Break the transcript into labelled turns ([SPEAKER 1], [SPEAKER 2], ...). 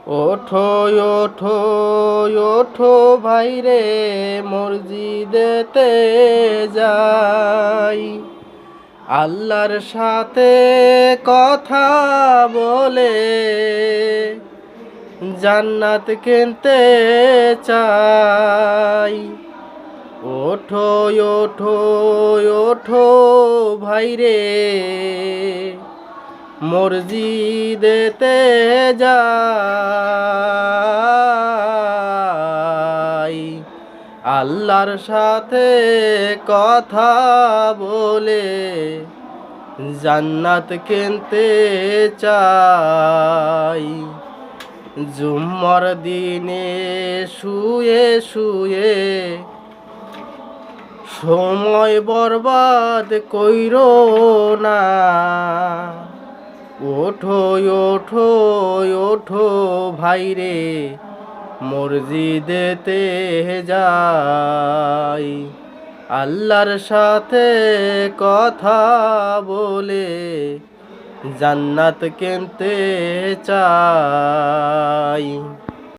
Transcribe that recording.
[SPEAKER 1] ওঠো ওঠো ওঠো ভাইরে মসজিদেতে যাই, আল্লাহর সাথে কথা বলে জান্নাত কিনতে চাই। ওঠো ওঠো ওঠো ভাইরে মসজিদেতে যাই, আল্লাহর সাথে কথা বলে জান্নাত কিনতে চাই। জুম্মার দিনে শুয়ে শুয়ে সময় বরবাদ কইরো না, ওঠো ওঠো ওঠো ভাইরে মসজিদেতে যাই, আল্লাহর সাথে কথা বলে জান্নাত কিনতে চাই।